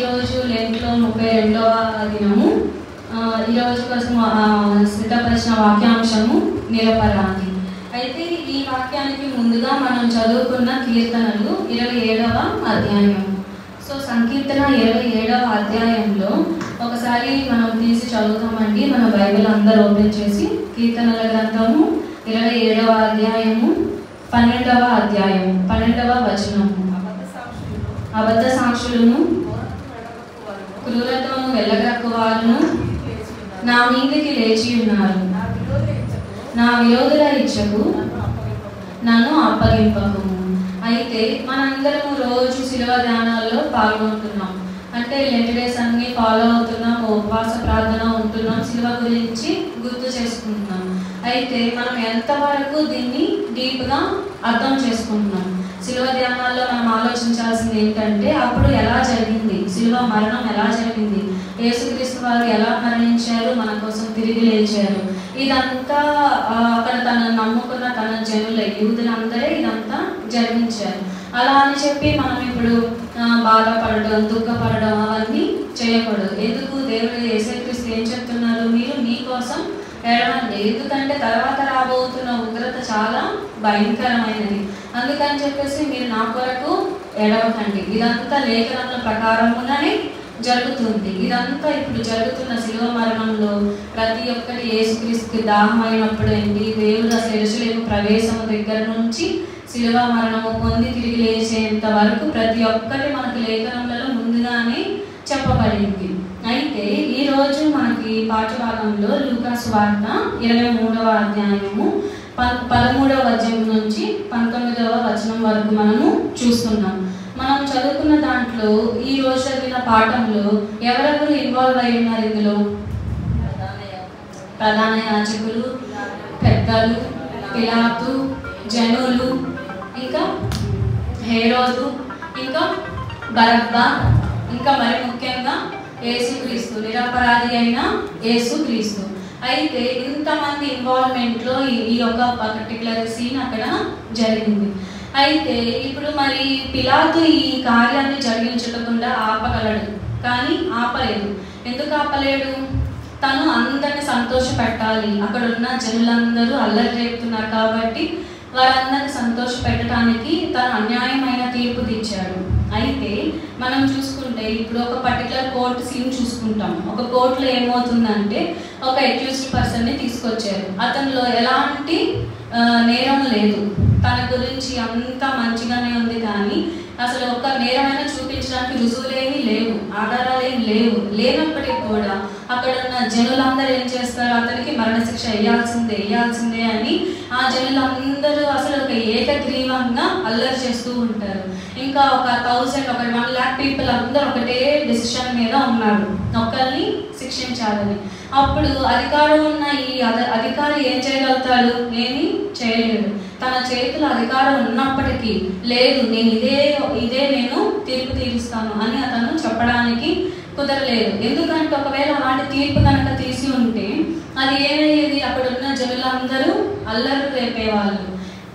ఈరోజు లెంట్లో 32వ దినము. ఈరోజు కోసం సిద్ధపరిచిన వాక్యాంశము నిరపరాధి. అయితే ఈ వాక్యానికి ముందుగా మనం చదువుకున్న కీర్తనలు 27వ అధ్యాయము. సో సంకీర్తన 27వ అధ్యాయంలో ఒకసారి మనం తీసి చదువుతామండి. మన బైబిల్ అందరూ ఓపెన్ చేసి కీర్తనల గ్రంథము 27వ అధ్యాయము 12వ అధ్యాయము 12వ వచనము. అబద్ధ సాక్షులను క్రూరతను వెళ్ళగక్కువారును నా మీదికి లేచి ఉన్నారు. నా విరోధుల ఇచ్చకు నన్ను అప్పగింపకము. అయితే మనందరము రోజు శిలువ ధ్యానాల్లో పాల్గొంటున్నాం. అంటే లెంట్ డేస్ అన్ని ఫాలో అవుతున్నాం, ఉపవాస ప్రార్థన ఉంటున్నాం, శిలువ గురించి గుర్తు చేసుకుంటున్నాం. అయితే మనం ఎంతవరకు దీన్ని డీప్గా అర్థం చేసుకుంటున్నాం? శిలువ ధ్యానాల్లో మనం ఆలోచించాల్సింది ఏంటంటే అప్పుడు ఎలా జరిగింది, శిలువ మరణం ఎలా జరిగింది, యేసుక్రీస్తు వారు ఎలా మరణించారు, మన కోసం తిరిగి లేచారు. ఇదంతా అక్కడ తనను నమ్ముకున్న తన జనుల యూదులందరే ఇదంతా జరిగించారు. అలా అని చెప్పి మనం ఇప్పుడు బాధపడడం, దుఃఖపడడం అవన్నీ చేయకూడదు. ఎందుకు? దేవుడు యేసుక్రీస్తు ఏం చెప్తున్నారు? మీరు మీకోసం ఏడవండి. ఎందుకంటే తర్వాత రాబోతున్న ఉగ్రత చాలా భయంకరమైనది. అందుకని చెప్పేసి మీరు నా కొరకు ఏడవకండి. ఇదంతా లేఖనముల ప్రకారముగానే జరుగుతుంది. ఇదంతా ఇప్పుడు జరుగుతున్న శిలువ మరణంలో ప్రతి ఒక్కటి యేసుక్రీస్తుకి దాహం అయినప్పుడు ఏంటి, దేవుడు అసలు యెరూషలేము ప్రవేశం దగ్గర నుంచి శిలువ మరణము పొంది తిరిగి లేచేంత వరకు ప్రతి ఒక్కటి మనకి లేఖనములలో ముందుగానే చెప్పబడింది. అయితే ఈరోజు మనకి పాఠ్యభాగంలో లూకా సువార్త 23వ అధ్యాయము 13వ వచనం నుంచి 19వ వచనం వరకు మనము చూస్తున్నాం. మనం చదువుకున్న దాంట్లో ఈ రోజు చదివిన పాఠంలో ఎవరెవరు ఇన్వాల్వ్ అయి ఉన్నారు? ఇందులో ప్రధాన యాజకులు, పెద్దలు, పిలాతు, జనులు, ఇంకా హేరోదు, ఇంకా బరబ్బా, ఇంకా మరి ముఖ్యంగా యేసుక్రీస్తు, నిరపరాధి అయిన యేసుక్రీస్తు. అయితే ఇంతమంది ఇన్వాల్వ్మెంట్లో ఈ యొక్క పర్టికులర్ సీన్ అక్కడ జరిగింది. అయితే ఇప్పుడు మరి పిలాతు ఈ కార్యాన్ని జరిగించకుండా ఆపగలడు, కానీ ఆపలేదు. ఎందుకు ఆపలేడు? తను అందరిని సంతోష పెట్టాలి. అక్కడ ఉన్న జనులందరూ అల్లరి రేపుతున్నారు కాబట్టి వారందరిని సంతోష పెట్టడానికి తను అన్యాయమైన తీర్పు తెచ్చాడు. అయితే మనం చూసుకుంటే ఇప్పుడు ఒక పర్టికులర్ కోర్టు సీన్ చూసుకుంటాం. ఒక కోర్టులో ఏమవుతుందంటే ఒక అక్యూజ్డ్ పర్సన్ని తీసుకొచ్చారు. అతనిలో ఎలాంటి నేరం లేదు, తన గురించి అంత మంచిగానే ఉంది, కానీ అసలు ఒక నేరమైనా చూపించడానికి రుజువులేమీ లేవు, ఆధారాలేమి లేవు. లేనప్పటికీ కూడా అక్కడ ఉన్న జనులందరూ ఏం చేస్తారు? అతనికి మరణశిక్ష వేయాల్సిందే అని ఆ జనులందరూ అసలు ఒక ఏకగ్రీవంగా అల్లరి చేస్తూ ఉంటారు. ఇంకా ఒక 1 lakh పీపుల్ అందరూ ఒకటే డెసిషన్ మీద ఉన్నారు, ఒకరిని శిక్షించాలని. అప్పుడు అధికారం ఉన్న ఈ అధికారి ఏం చేయగలుగుతాడు? ఏమీ చేయలేడు. తన చేతిలో అధికారం ఉన్నప్పటికీ లేదు, నేను ఇదే నేను తీర్పు తీరుస్తాను అని అతను చెప్పడానికి కుదరలేదు. ఎందుకంటే ఒకవేళ అలాంటి తీర్పు కనుక తీసి ఉంటే అది ఏమయ్యేది? అక్కడ ఉన్న జనులందరూ అల్లరి రేపేవాళ్ళు.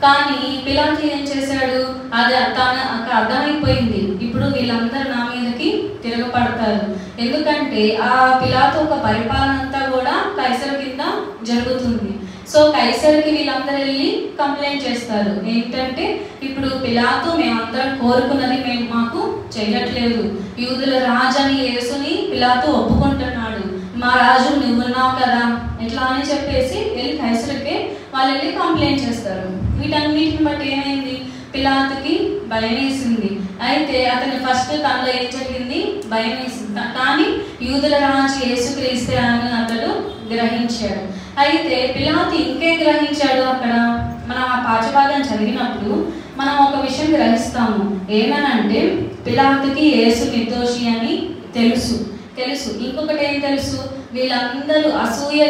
కానీ పిలాతు ఏం చేశాడు? అది తనకు అర్థమైపోయింది, ఇప్పుడు వీళ్ళందరూ నా మీదకి తిరగపడతారు. ఎందుకంటే ఆ పిలాతు ఒక పరిపాలన అంతా కూడా కైసరు కింద జరుగుతుంది. సో కైసర్కి వీళ్ళందరూ వెళ్ళి కంప్లైంట్ చేస్తారు. ఏంటంటే ఇప్పుడు పిలాతు మేమందరం కోరుకున్నది మాకు చెయ్యట్లేదు, యూదుల రాజని యేసుని పిలాతు ఒప్పుకుంటున్నాడు, మా రాజు నువ్వున్నావు కదా, ఇట్లా అని చెప్పేసి వెళ్ళి కైసర్కే వాళ్ళు వెళ్ళి కంప్లైంట్ చేస్తారు. వీటన్నిటిని బట్టి ఏమైంది? పిలాతుకి భయం వేసింది. అయితే అతను ఫస్ట్ తనలో ఏం జరిగింది? భయం వేసింది. కానీ యూదుల రాజు యేసుక్రీస్తే అని అతడు గ్రహించాడు. అయితే పిలాతు ఇంకే గ్రహించాడు? అక్కడ మనం ఆ పాఠ్యభాగం చదివినప్పుడు మనం ఒక విషయం గ్రహిస్తాము. ఏమనంటే పిలాతుకి యేసు నిర్దోషి అని తెలుసు. ఇంకొకటి ఏం తెలుసు? వీళ్ళందరూ అసూయ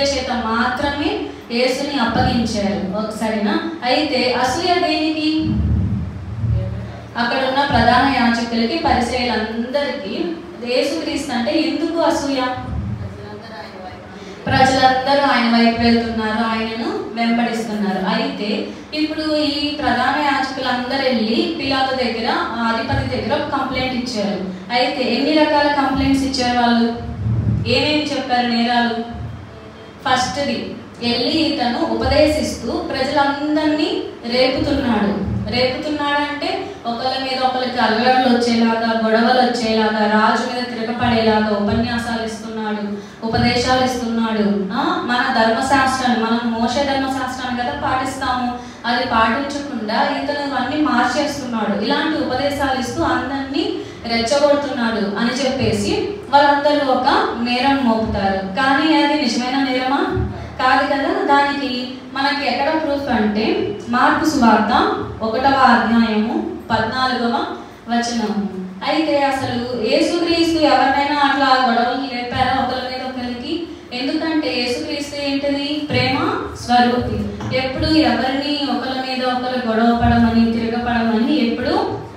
చేత మాత్రమే యేసుని అప్పగించారు. సరేనా? అయితే అసూయ దేనికి? అక్కడ ఉన్న ప్రధాన యాజకులకి, పరిసయ్యులందరికీ యేసుక్రీస్తు అంటే ఎందుకు అసూయ? ప్రజలందరూ ఆయన వైపు వెళ్తున్నారు, ఆయనను వెంబడిస్తున్నారు. అయితే ఇప్పుడు ఈ ప్రధాన యాజకులందరూ వెళ్ళి పిలాతు దగ్గర, అధిపతి దగ్గర ఒక కంప్లైంట్ ఇచ్చారు. అయితే ఎన్ని రకాల కంప్లైంట్స్ ఇచ్చారు వాళ్ళు? ఏమేమి చెప్పారు నేరాలు? ఫస్ట్ది, వెళ్ళి ఇతను ఉపదేశిస్తూ ప్రజలందరినీ రేపుతున్నాడు. రేపుతున్నాడంటే ఒకళ్ళ మీద ఒకరికి అల్లర్లు వచ్చేలాగా, గొడవలు వచ్చేలాగా, రాజు మీద తిరగపడేలాగా ఉపన్యాసాలు ఇస్తున్నాడు, ఉపదేశాలు ఇస్తున్నాడు. మన ధర్మశాస్త్రాన్ని, మనం మోషే ధర్మశాస్త్రాన్ని కదా పాటిస్తాము, అది పాటించకుండా ఇతను ఇవన్నీ మార్చేస్తున్నాడు. ఇలాంటి ఉపదేశాలు ఇస్తూ అందరినీ రెచ్చగొడుతున్నాడు అని చెప్పేసి వాళ్ళందరూ ఒక నేరం మోపుతారు. కానీ అది నిజమైన నేరమా? కాదు కదా. దానికి మనకి ఎక్కడ ప్రూఫ్ అంటే మార్కు సువార్త 1వ అధ్యాయము 14వ వచనము. అయితే అసలు యేసుక్రీస్తు ఎవరినైనా అట్లా గొడవలు లేపారా ఒకరి మీద ఒకరికి? ఎందుకంటే యేసుక్రీస్తు ఏంటిది? ప్రేమ స్వరూపి. ఎప్పుడు ఎవరిని ఒకరి మీద ఒకరు గొడవ పడమని, తిరగపడమని ఎప్పుడు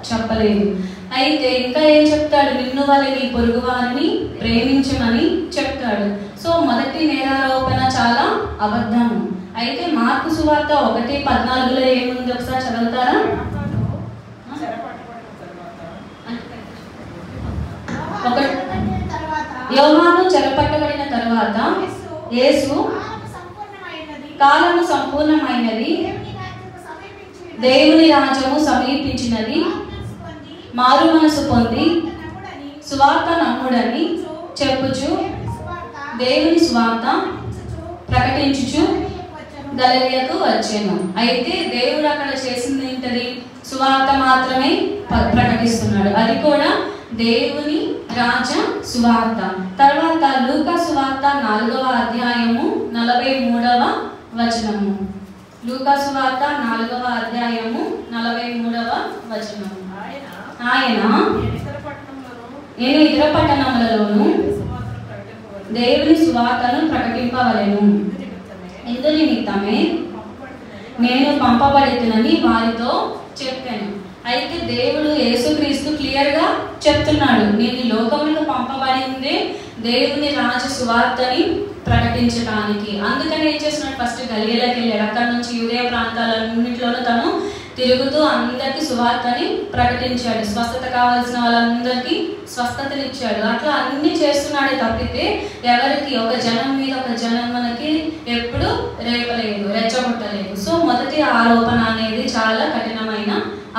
చెప్పలేదు. అయితే ఇంకా ఏం చెప్తాడు? నిన్ను వలె నీ పొరుగు వారిని ప్రేమించమని చెప్తాడు. సో మొదటి నేరారోపణ చాలా అబద్ధము. అయితే మార్కు సువార్త 1:14లో ఏముంది ఒకసారి చదువుతారా? యోహాను చెరపట్టబడిన తర్వాత యేసు కాలము సంపూర్ణమైనది, దేవుని రాజ్యము సమీపించినది, మారు మనసు పొంది సువార్త నమ్ముడని చెప్పుచు దేవుని సువార్త ప్రకటించుచు గలిలయకు వచ్చాను. అయితే దేవుడు అక్కడ చేసింది ఏంటది? సువార్త మాత్రమే ప్రకటిస్తున్నాడు. అది కూడా దేవుని రాజ్య సువార్త. తర్వాత లూకా సువార్త 4వ అధ్యాయము 43వ వచనము. లూకా సువార్త 4వ అధ్యాయము 43వ వచనము. ఆయన నేను ఇతర పట్టణములలోను దేవుని సువార్తను ప్రకటింపవలెను, ఇందు నిమిత్తమే నేను పంపబడితునని వారితో చెప్పాను. అయితే దేవుడు యేసుక్రీస్తు క్లియర్గా చెప్తున్నాడు, నేను ఈ లోకములకు పంపబడిందే దేవుని రాజ సువార్తని ప్రకటించడానికి. అందుకని ఏం చేస్తున్నాడు? ఫస్ట్ గలిలయకి వెళ్ళాడు. అక్కడ నుంచి యూదయ ప్రాంతాలన్నింటిలోనూ తను తిరుగుతూ అందరికీ సువార్తని ప్రకటించాడు. స్వస్థత కావాల్సిన వాళ్ళందరికీ స్వస్థతలు ఇచ్చాడు. అట్లా అన్ని చేస్తున్నాడే తప్పితే ఎవరికి ఒక జనం మీద ఒక జనం మనకి ఎప్పుడు రేపలేదు, రెచ్చగొట్టలేదు. సో మొదటి ఆరోపణ అనేది చాలా కఠినమైన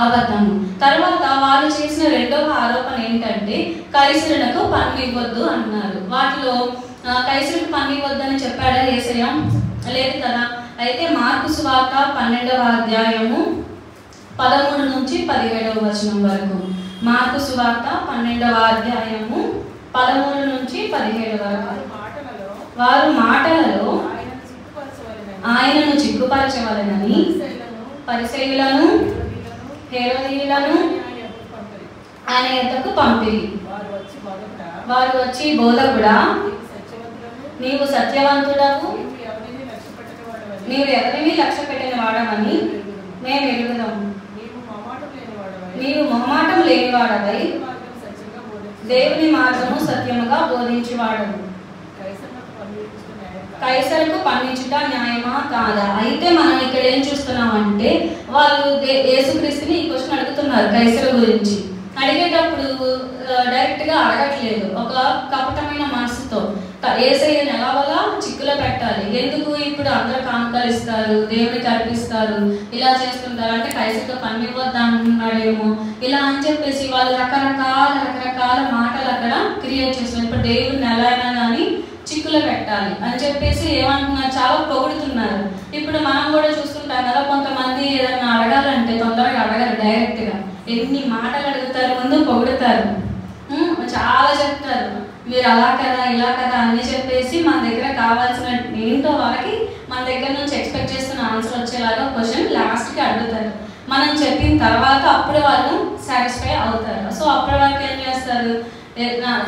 అబద్ధము. తర్వాత వాళ్ళు చేసిన 2వ ఆరోపణ ఏంటంటే కైసరులకు పన్ను ఇవ్వద్దు అన్నారు. వాటిలో కైసరుకు పన్ను ఇవ్వద్దని చెప్పాడా యేసయ్య? లేదు కదా. అయితే మార్కు సువార్త 12వ అధ్యాయము 13 నుంచి 17వ వచనం వరకు. మార్కు సువార్త 12వ అధ్యాయము 13 నుంచి 17 వరకు. వారు మాటలలో ఆయనను చిక్కుపరచవలెనని పరిసయ్యులను హేరోదీయులను ఆయన యొద్దకు పంపిరి. వారు వచ్చి బోధకుడా, నీవు సత్యవంతుడవు, నీవు ఎవరిని లక్ష్య పెట్టిన వాడవని మేము ఎరుగుదాము. నీవు మొహమాటం లేనివాడవై దేవుని మార్గము సత్యముగా బోధించేవాడవు. కైసరుకు పన్నించుట న్యాయమా కాదా? అయితే మనం ఇక్కడ ఏం చూస్తున్నామంటే వాళ్ళు యేసుక్రీస్తుని ఈ క్వశ్చన్ అడుగుతున్నారు కైసరు గురించి. అడిగేటప్పుడు డైరెక్ట్గా అడగట్లేదు, ఒక కపటమైన మనసుతో యేసయ్యను ఎలాగోలా చిక్కులో పెట్టాలి. ఎందుకు? ఇప్పుడు అందరూ కానుకలు ఇస్తారు, దేవుడికి అర్పిస్తారు, ఇలా చేస్తుంటారు. అంటే కైసరుతో పన్ను ఇవ్వద్దు అంటున్నాడేమో ఇలా అని చెప్పేసి వాళ్ళు రకరకాల మాటలు అక్కడ క్రియేట్ చేస్తున్నారు. ఇప్పుడు దేవుడిని ఎలా అయినా కానీ చిక్కులో పెట్టాలి అని చెప్పేసి ఏమంటున్నారు? చాలా పొగుడుతున్నారు. ఇప్పుడు మనం కూడా చూస్తుంటాం కదా, కొంతమంది ఏదైనా అడగాలంటే తొందరగా అడగరు, డైరెక్ట్గా ఎన్ని మాటలు అడుగుతారు, ముందు పొగుడుతారు, చాలా చెప్తారు, మీరు అలా కదా ఇలా కదా అని చెప్పేసి మన దగ్గర కావాల్సిన ఏంటో వాళ్ళకి మన దగ్గర నుంచి ఎక్స్పెక్ట్ చేస్తున్న ఆన్సర్ వచ్చేలాగా క్వశ్చన్ లాస్ట్కి అడుగుతారు. మనం చెప్పిన తర్వాత అప్పుడు వాళ్ళు సాటిస్ఫై అవుతారు. సో అప్పటి వరకు ఏం చేస్తారు?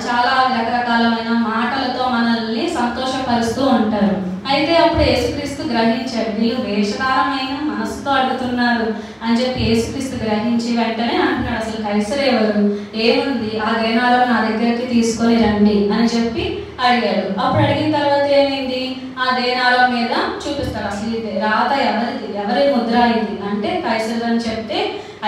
చాలా రకరకాలమైన మాటలతో మనల్ని సంతోషపరుస్తూ ఉంటారు. అయితే అప్పుడు యేసుక్రీస్తు గ్రహించాడు, వీళ్ళు వేషకారమైన మనసుతో అడుగుతున్నారు అని చెప్పి యేసుక్రీస్తు గ్రహించి వెంటనే అంటున్నాడు, అసలు కైసరు ఎవరు, ఏముంది, ఆ దేనాలను నా దగ్గరికి తీసుకొని రండి అని చెప్పి అడిగాడు. అప్పుడు అడిగిన తర్వాత ఏమైంది, ఆ దేనారం మీద చూపిస్తారు. అసలు ఇది రాత ఎవరిది, ఎవరి ముద్ర ఇది అంటే కైసరు అని చెప్తే,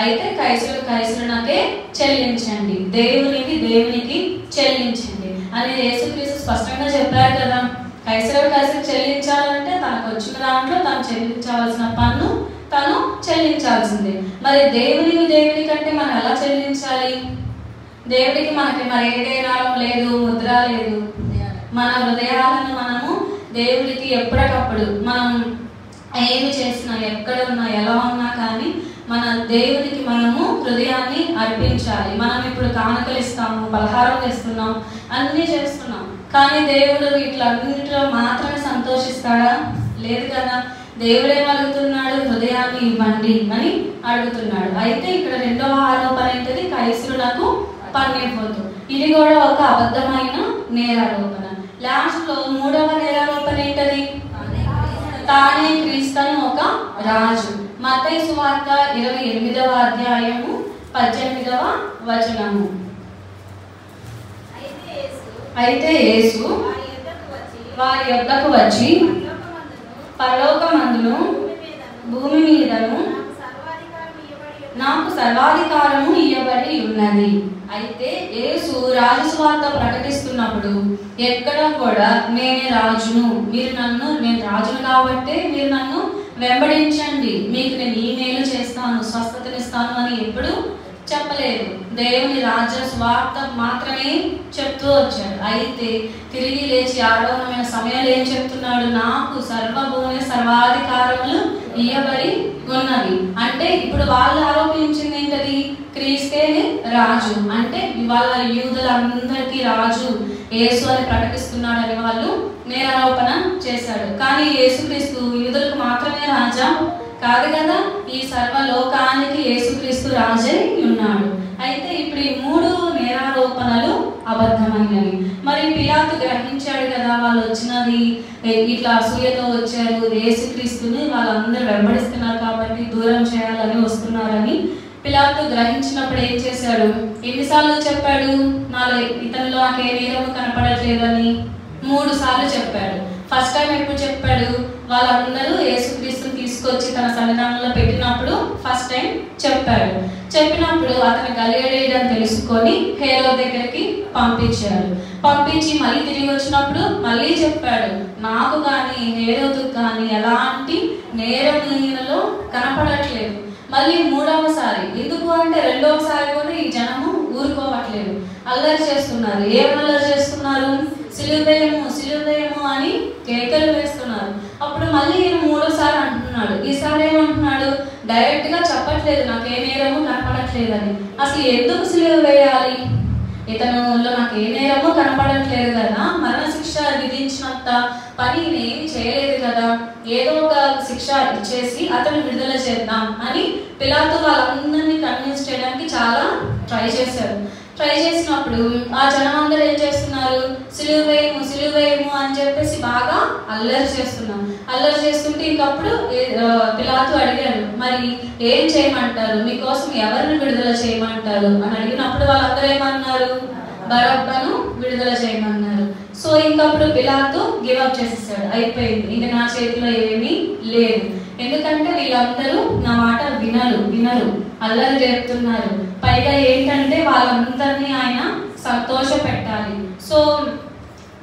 అయితే కైసరునకే చెల్లించండి, దేవునికి చెల్లించండి అనేది యేసుక్రీస్తు స్పష్టంగా చెప్పారు కదా. కైసరు చెల్లించాలంటే తనకు వచ్చిన దాంట్లో తను చెల్లించవలసిన పన్ను తను చెల్లించాల్సిందే. మరి దేవుని కంటే మనం ఎలా చెల్లించాలి? దేవుడికి మనకి మరి ఏ దేనారం లేదు, ముద్ర లేదు. మన హృదయాలను మనము దేవుడికి ఎప్పటికప్పుడు మనం ఏమి చేసినా, ఎక్కడ ఉన్నా, ఎలా ఉన్నా కానీ మన దేవుడికి మనము హృదయాన్ని అర్పించాలి. మనం ఇప్పుడు కానుకలు ఇస్తాము, పలహారం ఇస్తున్నాం, అన్నీ చేస్తున్నాం, కానీ దేవుడు వీటిలన్నింటిలో మాత్రమే సంతోషిస్తాడా? లేదు కదా. దేవుడు ఏం అడుగుతున్నాడు? హృదయాన్ని ఇవ్వండి అని అడుగుతున్నాడు. అయితే ఇక్కడ రెండవ ఆరోపణ ఏంటిది? కైసరునకు పన్నిపోతు. ఇది కూడా ఒక అబద్ధమైన నేరారోపణ. లాస్ట్ లో మూడవ నేరారోపణ ఏంటది? తానే క్రీస్తును ఒక రాజు. మత్తయి సువార్త 28వ అధ్యాయము 18వ వచనము. అయితే యేసు వారి యొద్దకు వచ్చి పరలోకమందును భూమి మీదను నాకు సర్వాధికారము ఇవ్వబడి ఉన్నది. అయితే యేసు రాజసువార్త ప్రకటిస్తున్నప్పుడు ఎక్కడ కూడా నేనే రాజును, నేను రాజును కాబట్టి మీరు నన్ను వెంబడించండి, మీకు నేను ఈ మేలు చేస్తాను, స్వస్థతనిస్తాను అని ఎప్పుడు చెప్పలేదు. దేవుని రాజ్య స్వార్థ మాత్రమే చెప్తూ వచ్చాడు. అయితే తిరిగి లేచి ఆరోహణమైన సమయంలో ఏం చెప్తున్నాడు? నాకు సర్వభూమి సర్వాధికారములు ఇవ్వబడి ఉన్నవి. అంటే ఇప్పుడు వాళ్ళు ఆరోపించింది ఏంటది? క్రీస్తే రాజు, అంటే ఇవాళ యూదులందరికీ రాజు యేసు అని ప్రకటిస్తున్నాడని వాళ్ళు నేరారోపణ చేశాడు. కానీ యేసుక్రీస్తు యూదులకు మాత్రమే రాజా? కాదు కదా. ఈ సర్వలోకానికి యేసుక్రీస్తు రాజే ఉన్నాడు. అయితే ఇప్పుడు ఈ మూడు నేరారోపణలు అబద్ధమైనవి. మరి పిలాతు గ్రహించాడు కదా, వాళ్ళు వచ్చినది ఇట్లా అసూయతో వచ్చారు, యేసుక్రీస్తుని వాళ్ళందరూ వెంబడిస్తున్నారు కాబట్టి దూరం చేయాలని వస్తున్నారని పిలాతు గ్రహించినప్పుడు ఏం చేశాడు? ఎన్నిసార్లు చెప్పాడు? ఇతనిలో నాకు ఏ నేరము కనపడట్లేదని 3 సార్లు చెప్పాడు. ఫస్ట్ టైం ఎప్పుడు చెప్పాడు? వాళ్ళందరూ యేసుక్రీస్తుని తీసుకొచ్చి తన సన్నిధానంలో పెట్టినప్పుడు ఫస్ట్ టైం చెప్పాడు. చెప్పినప్పుడు అతను గలిలయుడని తెలుసుకొని హేరోదు దగ్గరికి పంపించి మళ్ళీ తిరిగి వచ్చినప్పుడు మళ్ళీ చెప్పాడు, నాకు కానీ హేరోదుకు కానీ ఎలాంటి నేరములో కనపడట్లేదు. మళ్ళీ 3వసారి, ఎందుకు అంటే 2వసారి కూడా ఈ జనము ఊరుకోవట్లేదు, అల్లరి చేస్తున్నారు. ఏం అల్లరి చేస్తున్నారు? సిలువేయము అని కేకలు వేస్తున్నారు. అప్పుడు మళ్ళీ ఈయన 3వసారి అంటున్నాడు. ఈసారి ఏమంటున్నాడు? డైరెక్ట్ గా చెప్పట్లేదు నాకు ఏ నేరము కనపడట్లేదని. అసలు ఎందుకు సిలువ వేయాలి? ఇతనులో నాకు ఏ నేరము కనపడట్లేదు కదా, మరణ శిక్ష విధించినంత పని నేనేమి చేయలేదు కదా, ఏదో ఒక శిక్ష ఇచ్చేసి అతను విడుదల చేద్దాం అని పిలాతు వాళ్ళందరినీ కన్విన్స్ చేయడానికి చాలా ట్రై చేసినప్పుడు ఆ జనం అందరూ ఏం చేస్తున్నారు? సిలువేయము అని చెప్పేసి బాగా అల్లరి చేస్తుంటే ఇంకప్పుడు పిలాతు అడిగాడు, మరి ఏం చేయమంటారు, మీకోసం ఎవరిని విడుదల చేయమంటారు అని అడిగినప్పుడు వాళ్ళందరూ ఏమన్నారు? బరబ్బను విడుదల చేయమన్నారు. సో ఇంకప్పుడు పిలాతు గివప్ చేసేసాడు, అయిపోయింది, ఇంకా నా చేతిలో ఏమీ లేదు, ఎందుకంటే వీళ్ళందరూ నా మాట వినరు, అల్లరి చేస్తున్నారు. పైగా ఏంటంటే వాళ్ళందరినీ ఆయన సంతోష పెట్టాలి. సో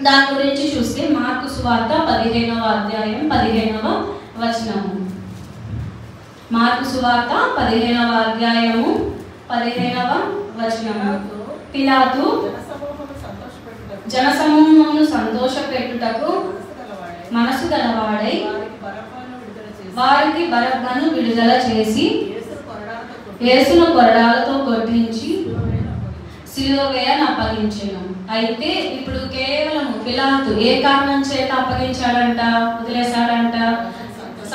దాని గురించి చూస్తే మార్కు సువార్త 15వ అధ్యాయం 15వ వచనము. మార్కు సువార్త 15వ అధ్యాయము 15వ వచనము. పిలాతు జనసమూహమును సంతోషపెట్టుటకు మనసు గలవాడై వారికి బరబ్బను విడుదల చేసి యేసును కొరడాలతో కొట్టించి సిలువ వేయని అప్పగించెను. అయితే ఇప్పుడు కేవలం పిలాతు ఏ కారణం చేత అప్పగించాడంట, వదిలేశాడంట?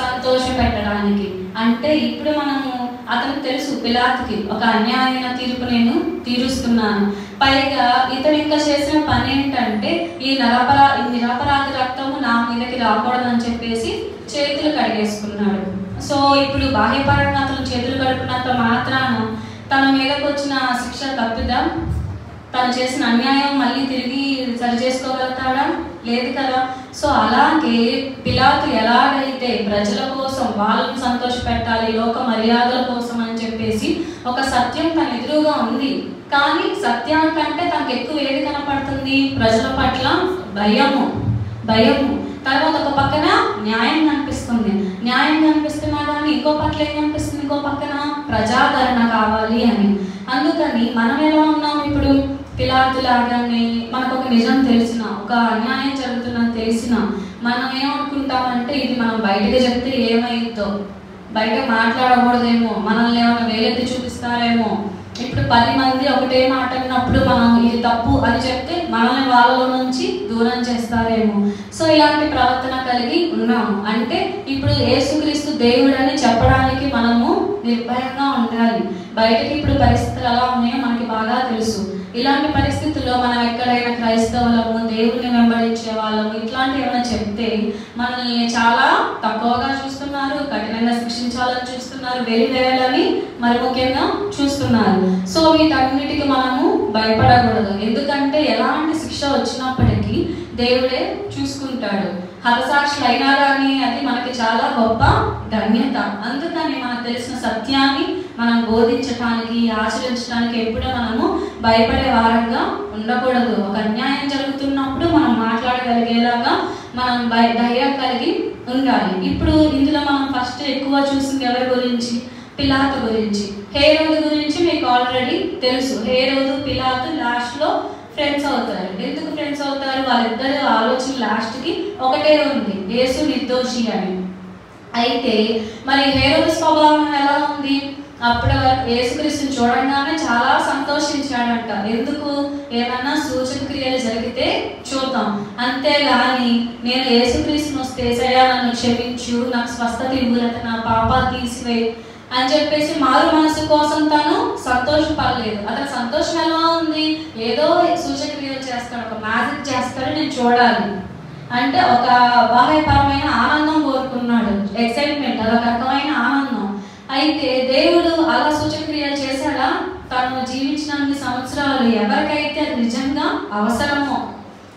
సంతోష పెట్టడానికి. అంటే ఇప్పుడు మనము అతనికి తెలుసు పిలాతుకి ఒక అన్యాయమైన తీర్పు నేను తీరుస్తున్నాను, పైగా ఇతను ఇంకా చేసిన పని ఏంటంటే ఈ నిరపరాధ రక్తము నా మీదకి రాకూడదని చెప్పేసి చేతులు కడిగేసుకున్నాడు. సో ఇప్పుడు బాహ్యపరంగా అతను చేతులు కడుక్కున్నంత మాత్రాన తన మీదకి వచ్చిన శిక్ష తప్పిదా? తను చేసిన అన్యాయం మళ్ళీ తిరిగి సరి చేసుకోగలుగుతాడా? లేదు కదా. సో అలాగే పిలాతు ఎలాగైతే ప్రజల కోసం వాళ్ళని సంతోషపెట్టాలి, లోక మర్యాదల కోసం అని చెప్పేసి ఒక సత్యం తన ఎదురుగా ఉంది, కానీ సత్యానికంటే తనకు ఎక్కువ ఏది కనపడుతుంది? ప్రజల పట్ల భయము. తర్వాత ఒక పక్కన న్యాయం కనిపిస్తుంది. న్యాయం కనిపిస్తున్నా కానీ ఇంకో పట్ల ఏం కనిపిస్తుంది? ఇంకో పక్కన ప్రజాదరణ కావాలి అని. అందుకని మనం ఎలా ఉన్నాం ఇప్పుడు? పిలాతు లాగానే మనకు ఒక నిజం తెలిసిన, ఒక అన్యాయం జరుగుతుందని తెలిసిన మనం ఏమనుకుంటామంటే ఇది మనం బయటకు చెప్తే ఏమైందో, బయట మాట్లాడకూడదేమో, మనల్ని ఏమైనా వేలెత్తి చూపిస్తారేమో. ఇప్పుడు 10 మంది ఒకటే మాట అన్నప్పుడు మనం ఇది తప్పు అని చెప్తే మనల్ని వాళ్ళలో నుంచి దూరం చేస్తారేమో. సో ఇలాంటి ప్రవర్తన కలిగి ఉన్నాము. అంటే ఇప్పుడు యేసుక్రీస్తు దేవుడని చెప్పడానికి మనము నిర్భయంగా ఉండాలి. బయటకి ఇప్పుడు పరిస్థితులు ఎలా ఉన్నాయో మనకి బాగా తెలుసు. ఇలాంటి పరిస్థితుల్లో మనం ఎక్కడైనా క్రైస్తవులము, దేవుడిని వెంబడించే వాళ్ళము ఇట్లాంటి ఏమైనా చెప్తే మనల్ని చాలా తక్కువగా చూస్తున్నారు, కఠినంగా శిక్షించాలని చూస్తున్నారు, వెలివేయాలని మరి ముఖ్యంగా చూస్తున్నారు. సో వీటన్నిటికీ మనము భయపడకూడదు. ఎందుకంటే ఎలాంటి శిక్ష వచ్చినప్పటికీ దేవుడే చూసుకుంటాడు. హతసాక్షులు అయినా కానీ అది మనకి చాలా గొప్ప ధన్యత. అందుకని మనకు తెలిసిన సత్యాన్ని మనం బోధించడానికి, ఆచరించడానికి ఎప్పుడూ మనము భయపడే వారంగా ఉండకూడదు. ఒక అన్యాయం జరుగుతున్నప్పుడు మనం మాట్లాడగలిగేలాగా మనం ధైర్యం కలిగి ఉండాలి. ఇప్పుడు ఇందులో మనం ఫస్ట్ ఎక్కువ చూసింది ఎవరి గురించి? పిలాతు గురించి. హేరోదు గురించి మీకు ఆల్రెడీ తెలుసు. హేరోదు పిలాతు లాస్ట్లో ఫ్రెండ్స్ అవుతారు. ఎందుకు ఫ్రెండ్స్ అవుతారు? వాళ్ళిద్దరు ఆలోచన లాస్ట్కి ఒకటే ఉంది, యేసు నిర్దోషి అని. అయితే మరి హేరోదు స్వభావం ఎలా ఉంది? అప్పుడు యేసుక్రీస్తుని చూడంగానే చాలా సంతోషించాడంట. ఎందుకు? ఏమన్నా సూచన క్రియలు జరిగితే చూద్దాం, అంతేగాని నేను యేసుక్రీస్తుని వస్తే ఏసయ్యా నన్ను క్షమించు, నాకు స్వస్థత ఇవ్వు, నా పాపాలు తీసివేయి అని చెప్పేసి మారు మనసు కోసం తను సంతోషపడలేదు. అతని సంతోషం ఎలా ఉంది? ఏదో సూచక్రియలు చేస్తాడు, ఒక మ్యాజిక్ చేస్తాడు, నేను చూడాలి అంటే ఒక బాహ్యపరమైన ఆనందం కోరుకున్నాడు, ఎక్సైట్మెంట్, అదొక రకమైన ఆనందం. అయితే దేవుడు అలా సూచక్రియలు చేశాడా? తను జీవించిన సంవత్సరాలు ఎవరికైతే అది నిజంగా అవసరమో,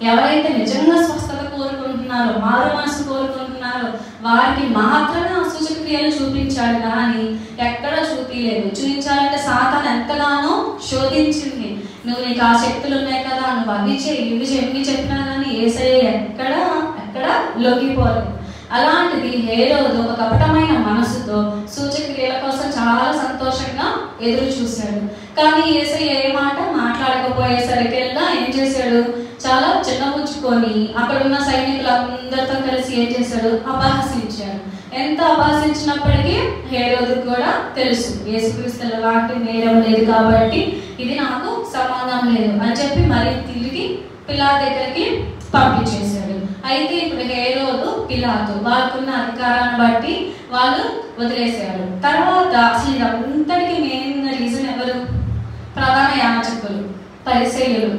ఎవరైతే నిజంగా స్వస్థత కోరుకుంటున్నారో, మారు మనసు కోరుకుంటున్నారో వారికి మాత్రమే ఆ సూచక్రియలు చూపించాడు, కానీ ఎక్కడ చూపించలేదు. చూపించాలంటే సాతాను ఎంతగానో శోధించింది. నువ్వు నీకు ఆ శక్తులు ఉన్నాయి కదా, నువ్వు అవి చేయి, ఇవి ఎన్ని చెప్పినా కానీ యేసయ్య ఎక్కడ లొంగిపోలేదు. అలాంటిది హేరోదు ఒక కపటమైన మనసుతో సూచక్రియల కోసం చాలా సంతోషంగా ఎదురు చూశాడు. కానీ యేసయ్య ఏ మాట మాట్లాడకపోయేసరికెల్లా ఏం చేశాడు? చాలా చిన్నపుచ్చుకొని అక్కడ ఉన్న సైనికులందరితో కలిసి ఏం చేశాడు? అపహసించాడు. ఎంత అపహసించినప్పటికీ హేరోదుకు కూడా తెలుసు యేసుక్రీస్తు ఎలాంటి నేరం లేదు కాబట్టి ఇది నాకు సంబంధం లేదు అని చెప్పి మరి తిరిగి పిలాతు దగ్గరికి పంపించేశాడు. అయితే ఇప్పుడు హేరోదు, పిలాతు వాళ్ళకున్న అధికారాన్ని బట్టి వాళ్ళు వదిలేశారు. తర్వాత అసలు ఇదంతటికీ మెయిన్ రీజన్ ఎవరు? ప్రధాన యాజకులు, పరిసయ్యులు,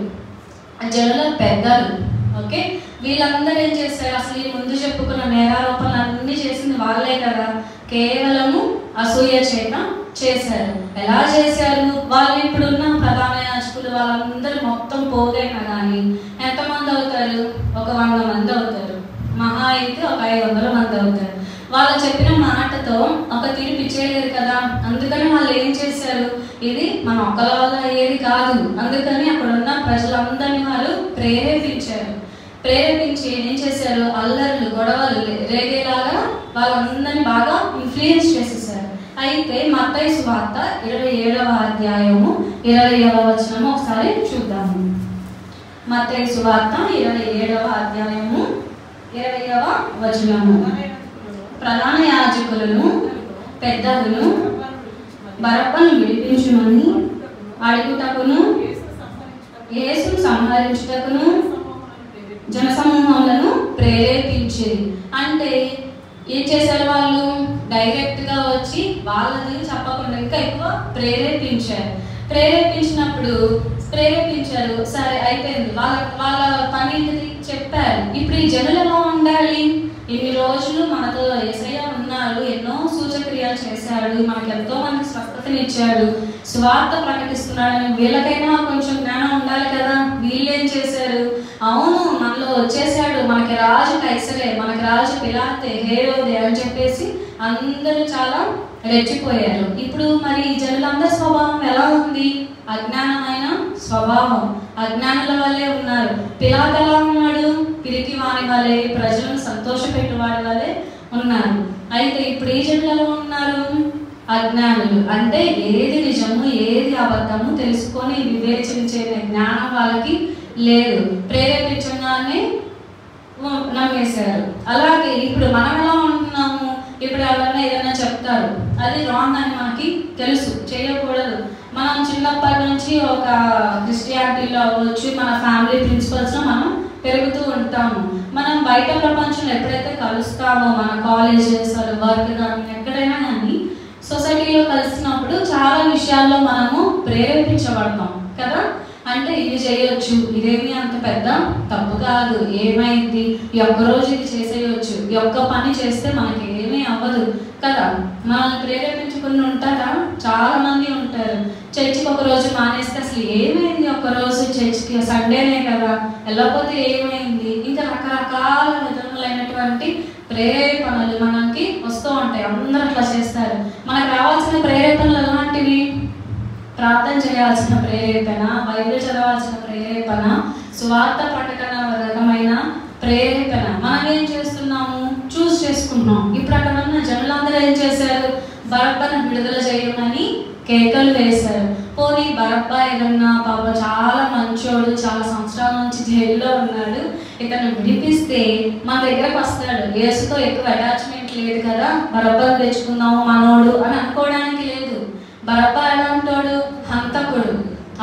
జనుల పెద్దలు. ఓకే, వీళ్ళందరూ ఏం చేశారు? అసలు ఈ ముందు చెప్పుకున్న నేరారోపణలు అన్నీ చేసింది వాళ్ళే కదా, కేవలము అసూయ చేత చేశారు. ఎలా చేశారు? వాళ్ళు ఇప్పుడున్న ప్రధాన యాజకులు వాళ్ళందరూ మొత్తం పోగైనా కానీ ఎంతమంది అవుతారు? ఒక 100 మంది అవుతారు, మహా అయితే ఒక 500 మంది అవుతారు. వాళ్ళు చెప్పిన మాటతో ఒక తీర్పు ఇచ్చేయలేరు కదా. అందుకని వాళ్ళు ఏం చేశారు? ఇది మన ఒక్కల వల్ల అయ్యేది కాదు. అందుకని అక్కడ ఉన్న ప్రజలందరినీ వాళ్ళు ప్రేరేపించి ఏం చేశారు? అల్లర్లు, గొడవలు రేగేలాగా వాళ్ళందరినీ బాగా ఇన్ఫ్లుయెన్స్ చేసేసారు. అయితే మత్తయి సువార్త 27వ అధ్యాయము 20వ వచనము ఒకసారి చూద్దాము. మత్తయి సువార్త 27వ అధ్యాయము 20వ వచనము. ప్రధాన యాజకులను, పెద్దలను బరబ్బను విడిపించుమని అడుగుటకును, యేసును సంహరించుటకును జనసమూహాలను ప్రేరేపించేది. అంటే ఏం చేశారు? వాళ్ళు డైరెక్ట్ గా వచ్చి వాళ్ళది చెప్పకుండా ఇంకా ఎక్కువ ప్రేరేపించారు. సరే అయిపోయింది, వాళ్ళ పని చెప్పారు. ఇప్పుడు ఈ జనులు ఎలా ఉండాలి? ఇన్ని రోజులు మనతో యేసయ్య ఉన్నారు, ఎన్నో సూచక్రియలు చేశాడు, మనకు ఎంతో మంది స్వస్థతనిచ్చాడు. సువార్త ప్రకటిస్తున్నాడని వీళ్ళకైనా కొంచెం జ్ఞానం ఉండాలి కదా. వీళ్ళేం చేశారు, అవును మనలో వచ్చేసాడు, మనకి రాజు కైసరే, మనకి రాజు పిలాతే, హేరోదే అని చెప్పేసి అందరూ చాలా రెచ్చిపోయారు. ఇప్పుడు మరి జనులందరి స్వభావం ఎలా ఉంది? అజ్ఞానమైన స్వభావం, అజ్ఞానుల వల్లే ఉన్నారు. పిలాతు ఎలా ఉన్నాడు? పిరికి వాని వల్లే, ప్రజలను సంతోషపెట్టువాడి వల్లే ఉన్నారు. అయితే ఇప్పుడు ఈ జనులు ఎలా ఉన్నారు? అజ్ఞానులు. అంటే ఏది నిజము ఏది అబద్ధము తెలుసుకొని వివేచించే జ్ఞానం వాళ్ళకి లేదు, ప్రేరేపించగానే నమ్మేశారు. అలాగే ఇప్పుడు మనం ఎలా ఉంటున్నాము? ఇప్పుడు ఎవరైనా ఏదైనా చెప్తారు, అది రాంగ్ అని మనకి తెలుసు, చేయకూడదు. మనం చిన్నప్పటి నుంచి ఒక క్రిస్టియానిటీలో అవ్వచ్చు, మన ఫ్యామిలీ ప్రిన్సిపల్స్లో మనం పెరుగుతూ ఉంటాము. మనం బయట ప్రపంచంలో ఎప్పుడైతే కలుస్తామో, మన కాలేజెస్ వర్క్ కానీ ఎక్కడైనా కానీ సొసైటీలో కలిసినప్పుడు చాలా విషయాల్లో మనము ప్రేరేపించబడతాం కదా. అంటే ఇది చేయొచ్చు, ఇదేమి అంత పెద్ద తప్పు కాదు, ఏమైంది, ఈ ఒక్కరోజు ఇది చేసేయచ్చు, ఈ ఒక్క పని చేస్తే మనకి ఏమీ అవ్వదు కదా. మనల్ని ప్రేరేపించుకుని ఉంటారా? చాలా మంది ఉంటారు. చర్చికి ఒక రోజు మానేస్తే అసలు ఏమైంది, ఒక్కరోజు చర్చికి సండేనే కదా, వెళ్ళకపోతే ఏమైంది, ఇంకా రకరకాల విధములైనటువంటి ప్రేరేపణలు మనకి వస్తూ ఉంటాయి. అందరూ అట్లా చేస్తారు. మనకు రావాల్సిన ప్రేరేపణలు ఎలాంటివి? ప్రార్థన చేయాల్సిన ప్రేరేపణ, బైబిల్ చదవాల్సిన ప్రేరేపణ, సువార్త ప్రకటన రకమైన ప్రేరేపణ. మనం ఏం చేస్తున్నాము? చూస్ చేసుకుంటున్నాం. ఇప్పుడు అక్కడ ఉన్న జనులందరూ ఏం చేశారు? బరబ్బను విడుదల చేయమని కేకలు వేశారు. పోనీ బరబ్బా ఏదన్నా పాప చాలా మంచోడు, చాలా సంవత్సరాల నుంచి జైల్లో ఉన్నాడు, ఇతను విడిపిస్తే మన దగ్గరకు వస్తాడు, యేసుతో ఎక్కువ అటాచ్మెంట్ లేదు కదా, బరబ్బను తెచ్చుకుందాము మనోడు అని అనుకోవడానికి లేదు. బరబ్బా ఎలా ఉంటాడు? హంతకుడు,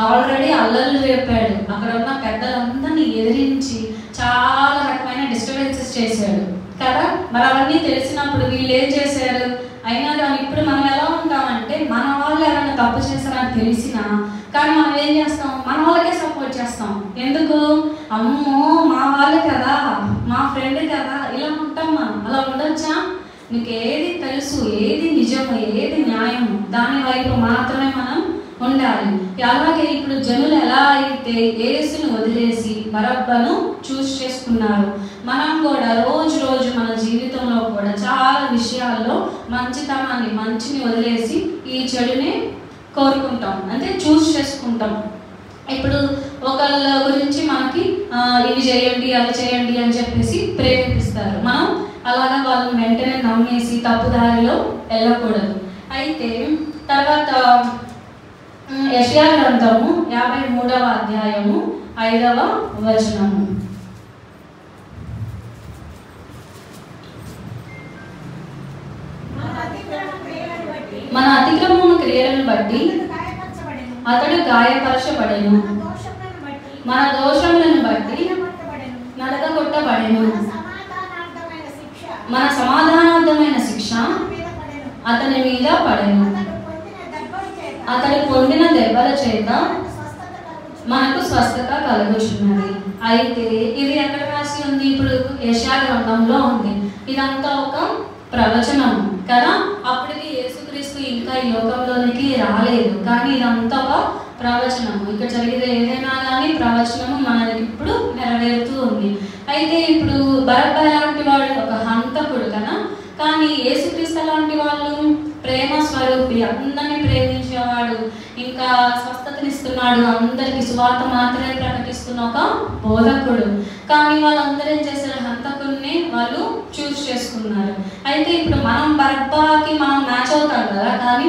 ఆల్రెడీ అల్లర్లు రేపాడు, అక్కడ ఉన్న పెద్దలందరినీ ఎదిరించి చాలా రకమైన డిస్టర్బెన్సెస్ చేశాడు కదా. మరి అవన్నీ తెలిసినప్పుడు వీళ్ళు ఏం చేశారు? అయినా కానీ ఇప్పుడు మనం ఎలా ఉంటామంటే, మన వాళ్ళు ఎవరైనా తప్పు చేస్తారని తెలిసినా కానీ మనం ఏం చేస్తాం? మన వాళ్ళకే సపోర్ట్ చేస్తాం. ఎందుకు? అమ్మో మా వాళ్ళు కదా, మా ఫ్రెండ్ కదా, ఇలా ఉంటాం మనం. అలా ఉండొచ్చా? నీకు ఏది తెలుసు, ఏది నిజము, ఏది న్యాయము, దాని వైపు మాత్రమే మనం ఉండాలి. అలాగే ఇప్పుడు జనులు ఎలా అయితే యేసును వదిలేసి బరబ్బను చూస్ చేసుకున్నారు, మనం కూడా రోజు రోజు మన జీవితంలో కూడా చాలా విషయాల్లో మంచితనాన్ని, మంచిని వదిలేసి ఈ చెడుని కోరుకుంటాం, అంటే చూస్ చేసుకుంటాం. ఇప్పుడు ఒకళ్ళ గురించి మనకి ఇవి చేయండి అవి చేయండి అని చెప్పేసి ప్రేరేపిస్తారు. మనం అలాగా వాళ్ళని వెంటనే నమ్మేసి తప్పుదారిలో వెళ్ళకూడదు. అయితే తర్వాత యెషయా గ్రంథము 53వ అధ్యాయము 5వ వచనము. మన అతిక్రమము క్రియలను బట్టి అతడు గాయపరచబడెను, మన దోషములను బట్టి నలగగొట్టబడెను, మన సమాధానార్థమైన శిక్ష అతని మీద పడెను, అతడు పొందిన దెబ్బల చేత మనకు స్వస్థత కలుగుచున్నది. అయితే ఇది ఎక్కడ రాసి ఉంది? ఇప్పుడు యెషయా గ్రంథంలో ఉంది. ఇదంతా ఒక ప్రవచనం కదా. అప్పటికి యేసుక్రీస్తు ఇంకా ఈ లోకంలోనికి రాలేదు, కానీ ఇదంతా ఒక ప్రవచనము. ఇక్కడ జరిగేది ఏదైనా కానీ ప్రవచనము మనకి ఇప్పుడు నెరవేరుతూ ఉంది. అయితే ఇప్పుడు బరబ్బా లాంటి వాడు ఒక హంతకుడు కదా, కానీ యేసుక్రీస్తు లాంటి వాళ్ళు ప్రేమ స్వరూపి, అందరినీ ప్రేమించేవాడు, ఇంకా స్వస్థతనిస్తున్నాడు, అందరికి సువార్త మాత్రమే ప్రకటిస్తున్న ఒక బోధకుడు. కానీ వాళ్ళందరూ ఏం చేశారు? హంతకుడిని వాళ్ళు చూస్ చేసుకున్నారు. అయితే ఇప్పుడు మనం బరబ్బాకి మనం మ్యాచ్ అవుతాం కదా, కానీ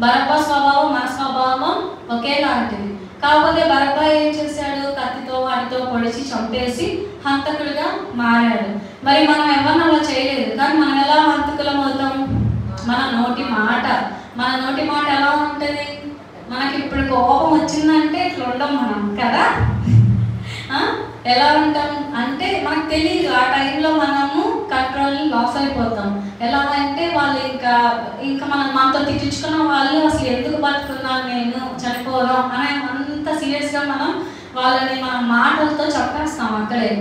బరబ్బా స్వభావం మన స్వభావం ఒకేలాంటిది. కాకపోతే బరబ్బా ఏం చేశాడు? కత్తితో వాటితో పొడిచి చంపేసి హంతకుడిగా మారాడు. మరి మనం ఎవరిని అలా చేయలేదు, కానీ మనం ఎలా హంతకులం అవుతాం? మన నోటి మాట. మన నోటి మాట ఎలా ఉంటుంది? మనకి ఇప్పుడు కోపం వచ్చిందంటే ఇట్లా ఉండం మనం కదా. ఎలా ఉంటాం అంటే మనకు తెలియదు, ఆ టైంలో మనము కంట్రోల్ని లాస్ అయిపోతాం. ఎలా అంటే వాళ్ళు ఇంకా మనతో తిట్టించుకున్న వాళ్ళు అసలు ఎందుకు బతుకున్నాను నేను, చనిపోదాం అనే అంత సీరియస్గా మనం వాళ్ళని మన మాటలతో చెప్పేస్తాం అక్కడే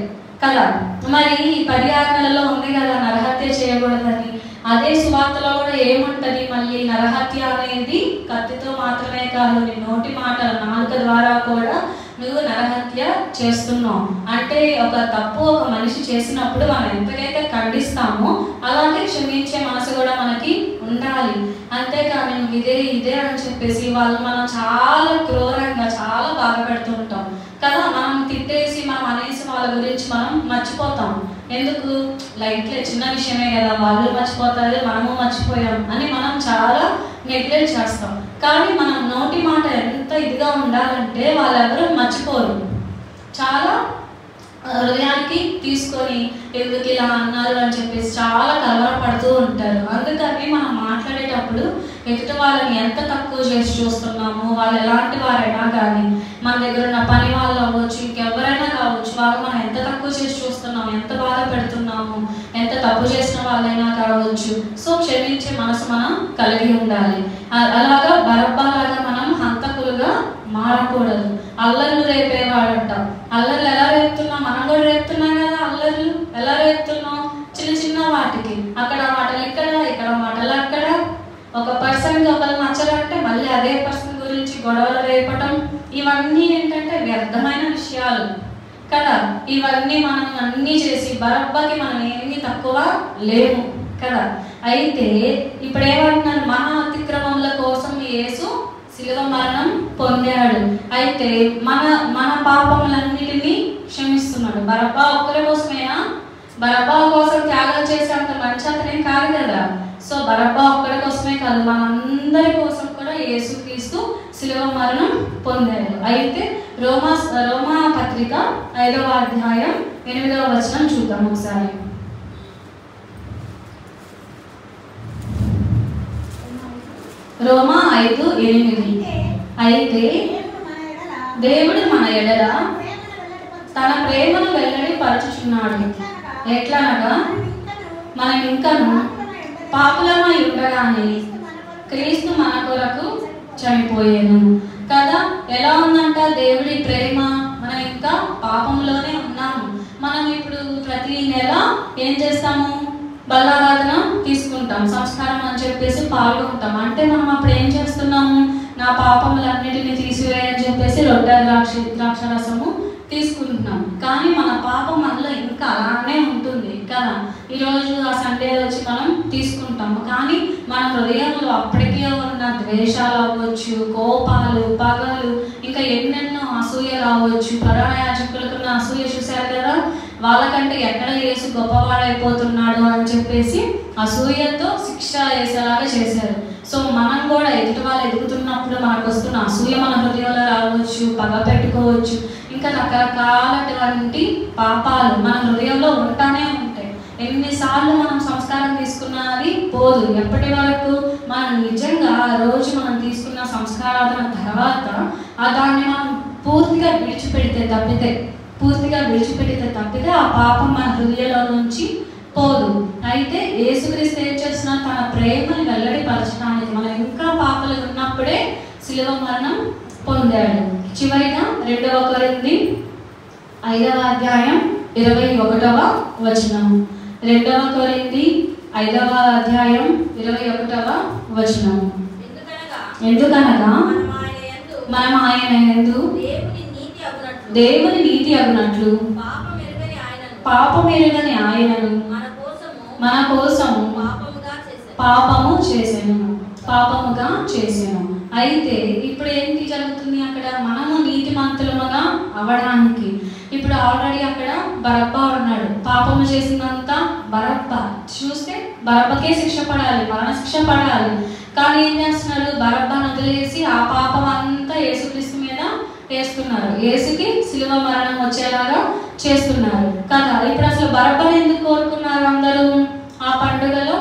కదా. మరి 10 ఆజ్ఞలలో ఉంది కదా నరహత్య చేయకూడదని. అదే సువార్తలో కూడా ఏముంటది, మళ్ళీ నరహత్య అనేది కత్తితో మాత్రమే కాదు, నీ నోటి మాటల నాలుక ద్వారా కూడా నువ్వు నరహత్య చేస్తున్నావు. అంటే ఒక తప్పు ఒక మనిషి చేసినప్పుడు మనం ఎంతకైతే ఖండిస్తామో అలాగే క్షమించే మనసు కూడా మనకి ఉండాలి. అంతేకాని నువ్వు ఇదే అని చెప్పేసి వాళ్ళు మనం చాలా క్రూరంగా చాలా బాధ పెడుతుంటాం కదా. మనం తిట్టేసి మనం అనేసి వాళ్ళ గురించి మనం మర్చిపోతాం. ఎందుకు, లైట్లే చిన్న విషయమే కదా, వాళ్ళు మర్చిపోతారు మనము మర్చిపోయాం అని మనం చాలా నెగ్లెక్ట్ చేస్తాం. కానీ మనం నోటి మాట ఎంత ఇదిగా ఉండాలంటే వాళ్ళెవరూ మర్చిపోరు, చాలా హృదయానికి తీసుకొని ఎందుకు ఇలా అన్నారు అని చెప్పేసి చాలా కలవరపడుతూ ఉంటారు. అందుకని మనం మాట్లాడేటప్పుడు ఎదుటి వాళ్ళని ఎంత తక్కువ చేసి చూస్తున్నాము, వాళ్ళు ఎలాంటి వారైనా కానీ, మన దగ్గర ఉన్న పని వాళ్ళు అవ్వచ్చు, ఇంకెవరైనా కావచ్చు, వాళ్ళు మనం ఎంత తక్కువ చేసి చూస్తున్నాము, ఎంత బాధ పెడుతున్నాము, ఎంత తప్పు చేసిన వాళ్ళైనా కావచ్చు. సో క్షమించే మనసు మనం కలిగి ఉండాలి. అలాగా బరబ్బలాగా మనం హంతకులుగా మారకూడదు. అల్లర్లు రేపేవాడంట. అల్లర్లు ఎలా రేపుతున్నాం, మనం కూడా రేపుతున్నాం కదా. అల్లర్లు ఎలా రేపుతున్నాం, చిన్న చిన్న వాటికి, అక్కడ మాటలు ఇక్కడ, ఇక్కడ మాటలు అక్కడ. ఒక పర్సన్కి ఒకరు నచ్చరంటే మళ్ళీ అదే పర్సన్ గురించి గొడవలు రేపటం, ఇవన్నీ ఏంటంటే వ్యర్థమైన విషయాలు కదా. ఇవన్నీ మనం అన్నీ చేసి బరబ్బకి మనం ఏమీ తక్కువ లేము కదా. అయితే ఇప్పుడు ఏమంటున్నారు, మన అతిక్రమముల కోసం యేసు శిలువ మరణం పొందాడు. అయితే మన పాపములన్నిటినీ క్షమిస్తున్నాడు. బరబ్బా ఒక్కరి కోసమేనా, బరబ్బా కోసం త్యాగం చేసేంత మంచి అతనేం కాదు కదా. సో బరబ్బా ఒక్కడి కోసమే కాదు, మనందరి కోసం కూడా యేసుక్రీస్తు శిలువ మరణం పొందాడు. అయితే రోమా పత్రిక 5వ అధ్యాయం 8వ వచనం చూద్దాం ఒకసారి. రోమా 5:8. అయితే దేవుడు మన ఎడల తన ప్రేమను వెల్లడి పరచుచున్నాడు. ఎట్లనగా మనం ఇంకను పాపులమై ఉండగానే క్రీస్తు మన కొరకు చనిపోయాను కదా. ఎలా ఉందంట దేవుడి ప్రేమ, మనం ఇంకా పాపంలోనే ఉన్నాము. మనం ఇప్పుడు ప్రతి నెల ఏం చేస్తాము, బలారాధన తీసుకుంటాం, సంస్కారం అని చెప్పేసి పాల్గొంటాం. అంటే మనం అప్పుడు ఏం చేస్తున్నాము, నా పాపములన్నిటిని తీసివేయని చెప్పేసి రొట్టె ద్రాక్ష రసము తీసుకుంటున్నాం. కానీ మన పాపం మనలో ఇంకా అలానే ఉంటుంది కదా. ఈరోజు ఆ సండే వచ్చి మనం తీసుకుంటాము, కానీ మన హృదయంలో అప్పటికే ఉన్న ద్వేషాలు అవ్వచ్చు, కోపాలు, పగలు, ఇంకా ఎన్నెన్నో అసూయ రావచ్చు. ప్రధాన యాజకులకున్న అసూయ చూశారు కదా, వాళ్ళకంటే ఎక్కడ యేసు గొప్పవాడైపోతున్నాడు అని చెప్పేసి అసూయతో శిక్ష వేసేలాగా చేశారు. సో మనం కూడా ఎదుటి వాళ్ళు ఎదుగుతున్నప్పుడు మనకు వస్తున్న అసూయ మన హృదయంలో రావచ్చు, పగ పెట్టుకోవచ్చు, ఇంకా రకరకాలటువంటి పాపాలు మన హృదయంలో ఉంటానే ఉంటాయి. ఎన్నిసార్లు మనం సంస్కారం తీసుకున్నది పోదు. ఎప్పటి వరకు మనం నిజంగా ఆ రోజు మనం తీసుకున్న సంస్కారాధన తర్వాత దాన్ని మనం పూర్తిగా విడిచిపెడితే తప్పితే ఆ పాపం మన హృదయంలో నుంచి పోదు. అయితే యేసుక్రీస్తు ఏం చేస్తున్నా, తన ప్రేమని వెల్లడిపరచడానికి మనం ఇంకా పాపలు ఉన్నప్పుడే శిలువ మరణం పొందాడు. చివరిగా 2వ కొరింథీ 5వ అధ్యాయం 21వ వచనం. 2వ కొరింథీ 5వ అధ్యాయం 21వ వచనం. ఎందుకనగా మనం ఆయన యందు దేవుని నీతి అగునట్లు పాపమెరుగని ఆయనను మన కోసము పాపముగా చేసెను. అయితే ఇప్పుడు ఏంటి జరుగుతుంది, అక్కడ మనము నీతిమంతులముగా అవ్వడానికి ఇప్పుడు ఆల్రెడీ అక్కడ బరబ్బా ఉన్నాడు. పాపము చేసినంత బరబ్బా చూస్తే బరబ్బకే శిక్ష పడాలి, మరణ శిక్ష పడాలి. కానీ ఏం చేస్తున్నారు, బరబ్బాను వదిలేసి ఆ పాపం అంతా యేసుక్రీస్తు మీద వేస్తున్నారు. యేసుకి శిలువ మరణం వచ్చేలాగా చేస్తున్నారు కదా. ఇప్పుడు అసలు బరబ్బను ఎందుకు కోరుకున్నారు అందరూ, ఆ పండుగలో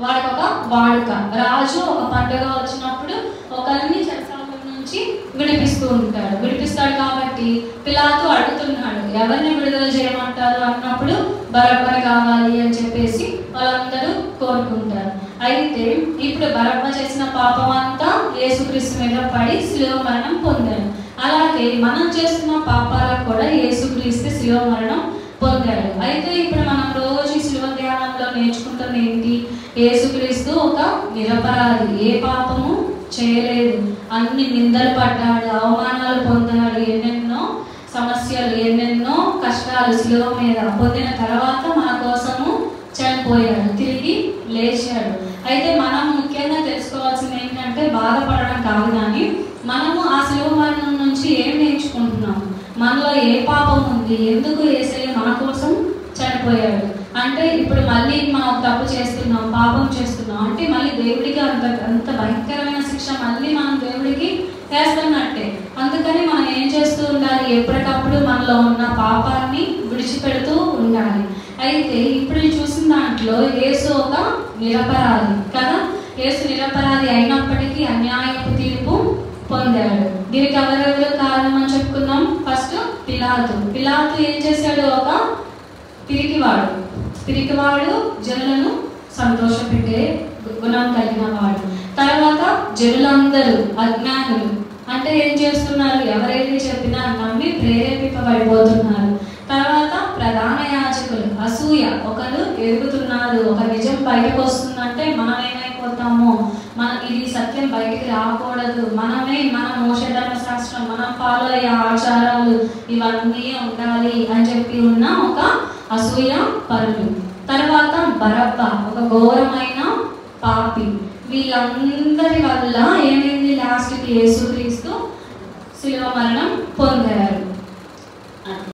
వాడికి ఒక వాడుక. రాజు ఒక పండుగ వచ్చినప్పుడు ఒకరిని చెరసాల నుంచి విడిపిస్తాడు కాబట్టి పిలాతు అడుగుతున్నాడు, ఎవరిని విడుదల చేయమంటారు అన్నప్పుడు బరబ్బని కావాలి అని చెప్పేసి వాళ్ళందరూ కోరుకుంటారు. అయితే ఇప్పుడు బరబ్బ చేసిన పాపం అంతా యేసుక్రీస్తు మీద పడి శిలువ మరణం పొందాడు. అలాగే మనం చేస్తున్న పాపాలకు కూడా యేసుక్రీస్తు శిలువ మరణం పొందాడు. అయితే ఇప్పుడు మనం రోజు శిలువ ధ్యానంలో నేర్చుకుంటుంది ఏంటి, యేసుక్రీస్తు ఒక నిరపరాధి, ఏ పాపము చేయలేదు. అన్ని నిందలు పడ్డాడు, అవమానాలు పొందాడు, ఎన్నెన్నో సమస్యలు, ఎన్నెన్నో కష్టాలు శిలువ మీద పొందిన తర్వాత మన కోసము చనిపోయాడు, తిరిగి లేచాడు. అయితే మనం ముఖ్యంగా తెలుసుకోవాల్సింది ఏంటంటే బాధపడడం కాదు, కానీ మనము ఆ శిలువ మరణం నుంచి ఏం నేర్చుకుంటున్నాము, మనలో ఏ పాపం ఉంది, ఎందుకు యేసయ్య మన కోసం చనిపోయాడు. అంటే ఇప్పుడు మళ్ళీ మనం తప్పు చేస్తున్నాం, పాపం చేస్తున్నాం అంటే మళ్ళీ దేవుడికి అంత భయంకరమైన శిక్ష మళ్ళీ మనం దేవుడికి వేస్తున్నట్టే. అందుకని మనం ఏం చేస్తూ ఉండాలి, ఎప్పటికప్పుడు మనలో ఉన్న పాపాన్ని విడిచిపెడుతూ ఉండాలి. అయితే ఇప్పుడు చూసిన దాంట్లో యేసు ఒక నిరపరాధి కదా, యేసు నిరపరాధి అయినప్పటికీ అన్యాయపు తీర్పు పొందాడు. దీనికి ఎవరెవరు కారణం అని చెప్పుకుందాం. ఫస్ట్ పిలాతు ఏం చేశాడు, ఒక పిరికివాడు, జనులను సంతోషపెట్టే గుణం కలిగిన వాడు. తర్వాత జనులందరూ అజ్ఞానులు, అంటే ఏం చేస్తున్నారు, ఎవరైతే చెప్పినా నమ్మి ప్రేరేపింపబడిపోతున్నారు. తర్వాత ప్రధాన యాజకులు అసూయ, ఒకరు ఎరుగుతున్నారు, ఒక నిజం బయటకు వస్తుందంటే మనం ఏమైపోతామో, ఇది సత్యం బయటికి రాకూడదు, మనమే మన మోషే ధర్మశాస్త్రం మనం ఫాలో అయ్యే ఆచారాలు ఇవన్నీ ఉండాలి అని చెప్పి ఉన్న ఒక అసూయ పరులు. తర్వాత బరబ్బ, ఒక ఘోరమైన పాపి. వీళ్ళందరి వల్ల ఏమైంది, లాస్ట్కి యేసుక్రీస్తు శిలువ మరణం పొందారు.